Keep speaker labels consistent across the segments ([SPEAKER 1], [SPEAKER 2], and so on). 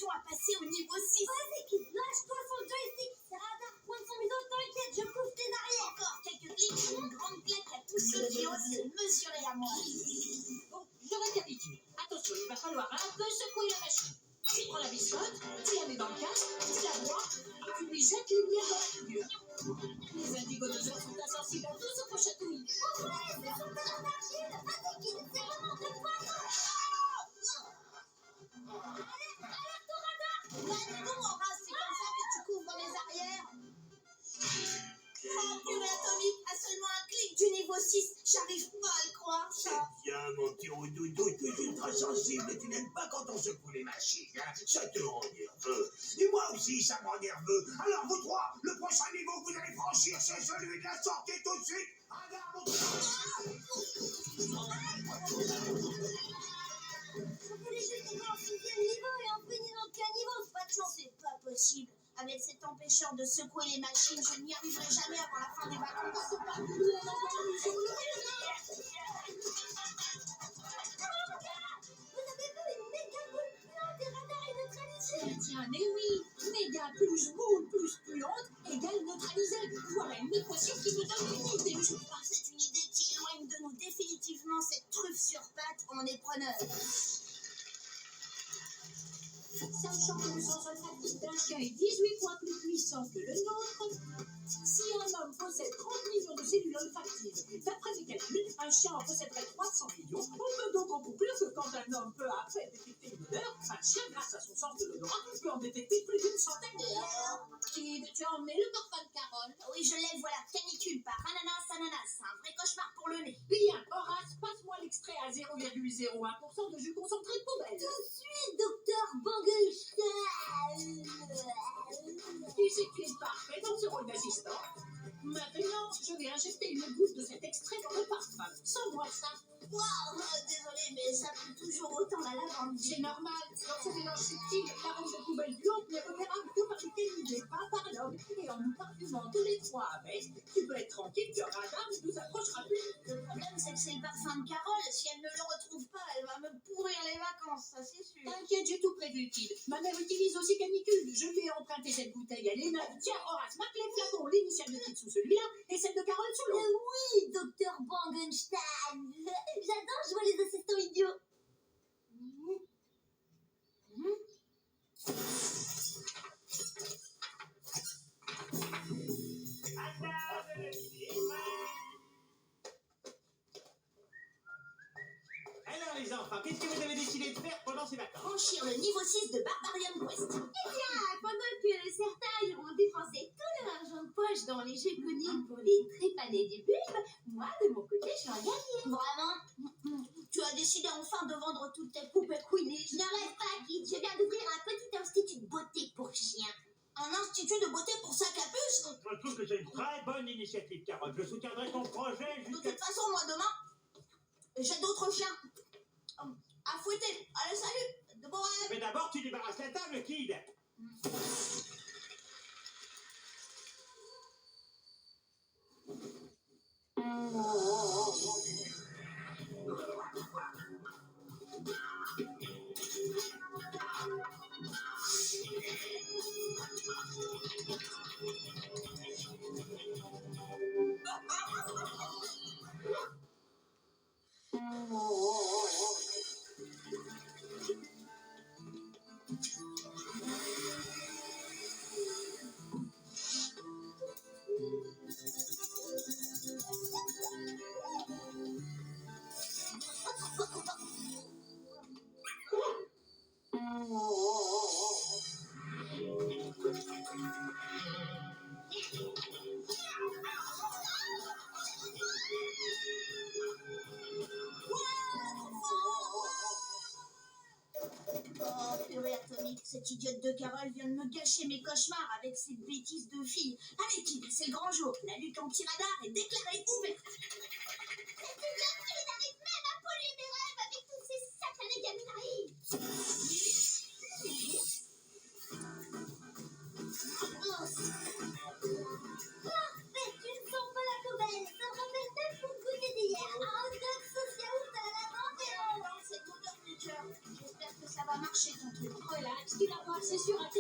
[SPEAKER 1] mission à passer au niveau 6.
[SPEAKER 2] Vas-y, Kid, lâche-toi son joystick. C'est radar, pointe son museau, t'inquiète, je couvre tes arrières.
[SPEAKER 1] Encore quelques clics et une grande claque à tous ceux qui osent se mesurer à moi.
[SPEAKER 3] Bon, je récapitule. Attention, il va falloir un peu secouer la machine. Tu prends la biscotte, tu la mets dans le casque, tu la bois, et tu lui jettes les bières dans la figure. Les indigonosaures sont insensibles à tout ce qu'on chatouille.
[SPEAKER 2] Oh ouais, c'est son talent d'argile. Vas-y, Kid, c'est vraiment de toi. Alerte au radar.
[SPEAKER 1] Bah dis donc, Horace, c'est comme ça que tu couvres mes arrières. Oh, purée atomique, à seulement un clic du niveau 6, j'arrive pas à le croire, ça.
[SPEAKER 4] Viens, mon petit roudoudou, tu es ultra sensible et tu n'aimes pas quand on secoue les machines, hein. Ça te rend nerveux. Et moi aussi, ça me rend nerveux. Alors, vous trois, le prochain niveau que vous allez franchir, c'est celui de la sortie tout de suite. Radar, mon
[SPEAKER 2] Je voulais juste qu'on en 6e niveau et on finit dans quel niveau, c'est pas de chance.
[SPEAKER 1] C'est pas possible. Avec cet empêcheur de secouer les machines, je n'y arriverai jamais avant la fin des vacances. C'est pas
[SPEAKER 2] Vous avez vu une méga boule puante et radar est neutralisé.
[SPEAKER 3] Tiens, mais oui, méga plus boule plus puante égale neutralisé. Voilà une équation qui nous donne une idée.
[SPEAKER 1] C'est une idée qui éloigne de nous définitivement cette truffe sur pattes. On est preneur.
[SPEAKER 3] Sachant que le sens olfactif d'un chien est 18 fois plus puissant que le nôtre, si un homme possède 30 millions de cellules olfactives, d'après mes calculs, un chien en posséderait 300 millions. On peut donc en conclure que quand un homme peut à peine détecter une odeur, un chien, grâce à son sens de l'odorat, peut en détecter plus d'une centaine. Kid, tu as emmené le parfum de Carole?
[SPEAKER 1] Oui, je l'ai, voilà. Canicule par ananas. C'est un vrai cauchemar pour le nez.
[SPEAKER 3] Bien, Horace, passe-moi l'extrait à 0,01% de jus concentré de poubelle.
[SPEAKER 2] Tout de suite, docteur Bangelstein.
[SPEAKER 3] Tu sais que tu es parfait dans ce rôle d'assistant. Maintenant, je vais injecter une goutte de cet extrait dans le parfum. Sans-moi ça.
[SPEAKER 1] Waouh, désolé, mais ça pue toujours autant la lavande.
[SPEAKER 3] C'est normal. Dans ce mélange subtil, l'arôme de poubelle puante n'est repérable que par les qualités, pas par l'homme. Et en nous parfumant tous les trois avec, tu peux être tranquille que radar ne nous approchera plus.
[SPEAKER 1] Le problème, c'est que c'est le parfum de Carole. Si elle ne le retrouve pas, elle va me pourrir les vacances, ça c'est sûr.
[SPEAKER 3] T'inquiète, j'ai tout prévu, Kid. Ma mère utilise aussi canicule. Je lui ai emprunté cette bouteille. Elle est neuve. Tiens, Horace, marque les flacons. L'initiale de Kid sous celui-là et celle de Carole sous l'autre.
[SPEAKER 2] Oui, docteur Bangenstein. J'adore jouer les assistants idiots.
[SPEAKER 5] Alors les enfants, qu'est-ce que vous avez décidé de faire pendant ces vacances?
[SPEAKER 1] Franchir le niveau 6 de Barbarian Quest.
[SPEAKER 2] Eh bien, pendant que certains iront dépenser tout leur argent de poche dans les jeux connus pour les trépaner du bulbe, moi, de mon côté, je vais en gagner.
[SPEAKER 1] Vraiment? Tu as décidé enfin de vendre toutes tes poupées Queenie.
[SPEAKER 2] Je ne rêve pas, Kid. Je viens d'ouvrir un petit institut de beauté pour chiens.
[SPEAKER 1] Un institut de beauté pour sac à puce?
[SPEAKER 5] Je trouve que c'est une très bonne initiative, Carole. Je soutiendrai ton projet
[SPEAKER 1] De
[SPEAKER 5] jusqu'à...
[SPEAKER 1] toute façon, moi, demain, j'ai d'autres chiens à fouetter. Allez, salut! De bon rêve!
[SPEAKER 5] Mais d'abord, tu débarrasses la table, Kid.
[SPEAKER 1] Oh, purée atomique, cette idiote de Carole vient de me gâcher mes cauchemars avec ses bêtises de fille. Allez, Kid, c'est le grand jour. La lutte anti-radar est déclarée ouverte.
[SPEAKER 2] Cette idiote, il arrive même à polluer mes rêves avec tous ces satanés gamineries. Parfait, tu ne sens pas la poubelle. Ça me rappelle même mon goûter d'hier. Un hot dog sauce yaourt à la lavande et
[SPEAKER 1] Non, c'est odeur de cœur. J'espère que ça va marcher ton truc.
[SPEAKER 3] Relax, Qui l'avoir, c'est sûr, à 99,9%.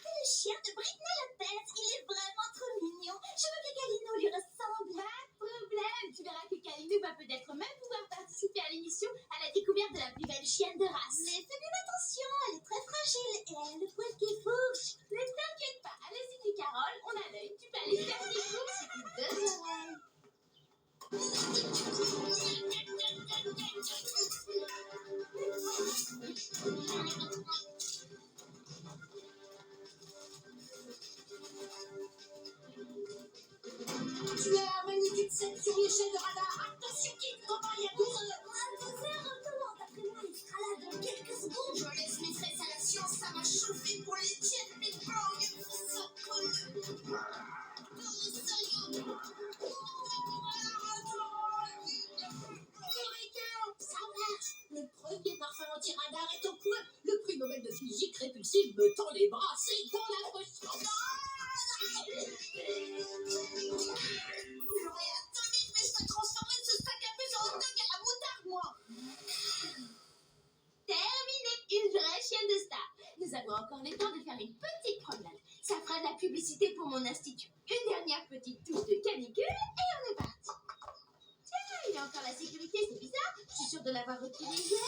[SPEAKER 1] C'est le chien de Britney Lopez. Il est vraiment trop mignon. Je veux que Calino lui ressemble.
[SPEAKER 2] Pas de problème. Tu verras que Calino va peut-être même pouvoir participer à l'émission à la découverte de la plus belle chienne de race.
[SPEAKER 1] Mais fais bien attention, elle est très fragile et elle a le poil qui fourche.
[SPEAKER 2] Ne t'inquiète pas, à la Cité Carole, on a l'œil. Tu peux aller faire tes courses si tu deux oreilles.
[SPEAKER 3] Tu es à magnitude 7 sur l'échelle de radar. Attention, Kid, comment il y a 12 heures.
[SPEAKER 1] D'après moi, elle sera là dans quelques secondes. Je laisse mes tresses à la science, ça m'a chauffé pour les tiennes, Big Bang.
[SPEAKER 3] Ça marche. Le premier parfum anti-radar est au point. Le prix Nobel de physique répulsive me tend les bras. C'est dans la poche.
[SPEAKER 1] J'aurais atomique, mais je vais transformer ce sac à puce en hot dog à la moutarde, moi.
[SPEAKER 2] Terminé, une vraie chienne de star. Nous avons encore le temps de faire une petite promenade. Ça fera de la publicité pour mon institut. Une dernière petite touche de canicule et on est parti. Tiens, il y a encore la sécurité, c'est bizarre. Je suis sûre de l'avoir retiré hier.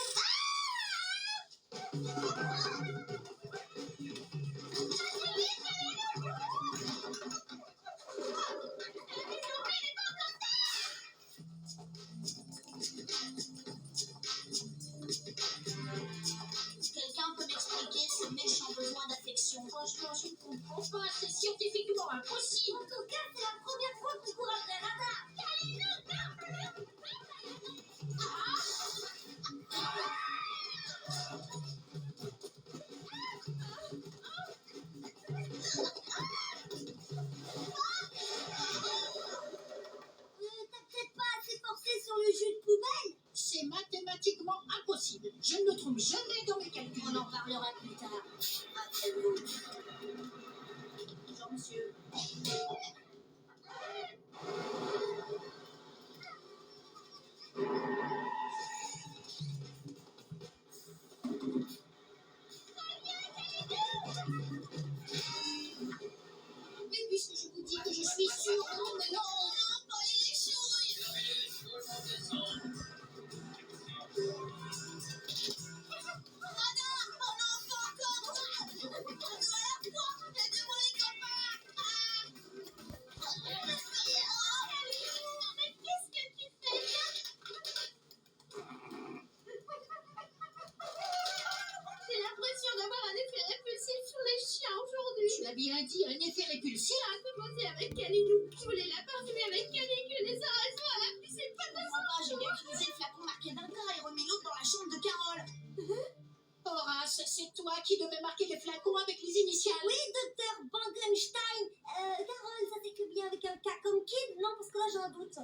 [SPEAKER 1] Quelqu'un peut m'expliquer ce méchant besoin d'affection?
[SPEAKER 3] Franchement, je ne comprends pas. C'est scientifiquement impossible.
[SPEAKER 1] En tout cas, c'est la première fois qu'on court après un radar. T'as peut-être pas assez forcé sur le jus de poubelle.
[SPEAKER 3] C'est mathématiquement impossible. Je ne me trompe jamais dans mes calculs.
[SPEAKER 1] On en parlera plus tard. Après vous. Bonjour, monsieur.
[SPEAKER 3] Mais puisque je vous dis que je suis sûre, non, mais non.
[SPEAKER 1] Pas les chouilles. Radar, on en fait encore. Deux à la fois. Aidez-moi les copains.
[SPEAKER 2] Mais qu'est-ce que tu fais là? J'ai l'impression d'avoir un effet répulsif sur les chiens aujourd'hui.
[SPEAKER 3] Tu l'as bien dit, un effet répulsif.
[SPEAKER 2] À commencer avec Calidou. Je voulais la parfumer avec canicule et ça reste à la pluie, c'est pas
[SPEAKER 1] Je comprends pas, j'ai bien utilisé le flacon marqué d'un tas et remis l'autre dans la chambre de Carole.
[SPEAKER 3] Horace, c'est toi qui devais marquer les flacons avec les initiales.
[SPEAKER 1] Oui, docteur Bankenstein. Carole, ça s'écrit bien avec un K comme Kid? Non, parce que là, j'ai un doute.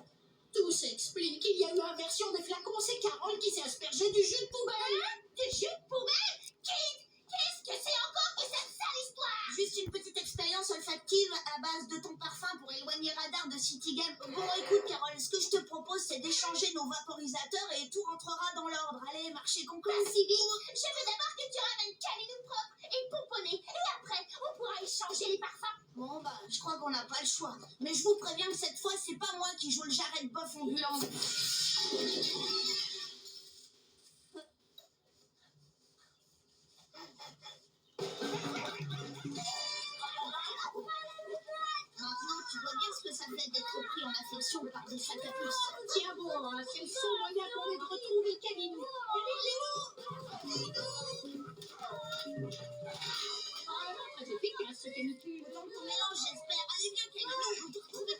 [SPEAKER 3] Tout s'explique. Il y a eu inversion des flacons. C'est Carole qui s'est aspergée du jus de poubelle.
[SPEAKER 2] du jus de poubelle. Qu'est-ce que c'est encore que cette sale histoire?
[SPEAKER 1] Juste une petite expérience olfactive à base de ton parfum pour éloigner Radar de City Game. Bon, écoute, Carole, ce que je te propose, c'est d'échanger nos vaporisateurs et tout rentrera dans l'ordre. Allez, marché conclu.
[SPEAKER 2] Pas si vite. Je veux d'abord que tu ramènes Calidou propre et pomponné. Et après, on pourra échanger les parfums.
[SPEAKER 1] Bon, bah, je crois qu'on n'a pas le choix. Mais je vous préviens que cette fois, c'est pas moi qui joue le jarret de boeuf ondulant. Maintenant, tu vois bien ce que ça fait d'être pris en affection par des sacs à puce.
[SPEAKER 3] Tiens bon, hein, c'est le seul moyen qu'on ait de retrouver Camille. Ah, très efficace ce canicule.
[SPEAKER 1] Dans ton mélange, j'espère. Allez, viens, Camille, on peut retrouver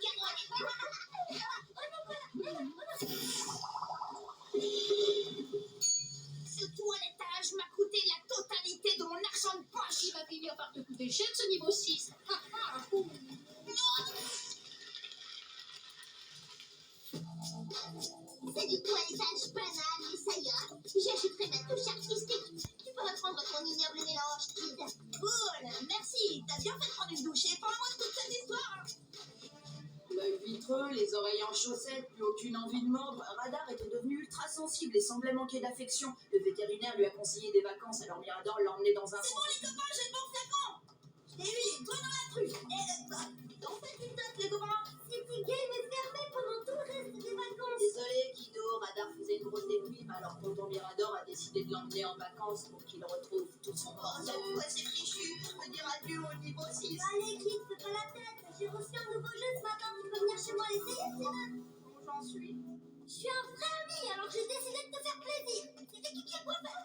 [SPEAKER 1] Ce toilettage m'a coûté la totalité de mon argent de poche.
[SPEAKER 3] Il va finir par te coûter cher ce niveau 6.
[SPEAKER 2] C'est du toilettage banal, mais ça ira. J'achèterai ma touche artistique. Tu peux reprendre ton ignoble mélange, Kid.
[SPEAKER 1] Cool, merci. T'as bien fait de prendre une douche. Et parle-moi de toute cette histoire.
[SPEAKER 3] L'œil vitreux, les oreilles en
[SPEAKER 6] chaussettes, plus aucune envie de mordre. Radar était devenu ultra sensible et semblait manquer d'affection. Le vétérinaire lui a conseillé des vacances, alors Mirador l'a emmené dans un
[SPEAKER 1] C'est
[SPEAKER 6] centre.
[SPEAKER 1] bon les copains, j'ai le bon flacon. Je l'ai eu les doigts dans la truffe. On fait une date les copains.
[SPEAKER 2] City Game est fermé pendant tout le reste des vacances.
[SPEAKER 6] Désolé, Kido, Radar faisait une grosse déprime, alors tonton Mirador a décidé de l'emmener en vacances pour qu'il retrouve tout son
[SPEAKER 1] Oh,
[SPEAKER 6] bordel.
[SPEAKER 1] cette fois c'est fichu. Je peux dire adieu au niveau 6.
[SPEAKER 2] Allez, Kid, fais pas la tête. J'ai reçu un nouveau jeu ce matin. Tu peux venir chez moi l'essayer, c'est vrai.
[SPEAKER 1] Bon, j'en suis.
[SPEAKER 2] Je suis un vrai ami, alors j'ai décidé de te faire plaisir. C'est qui a quoi faire.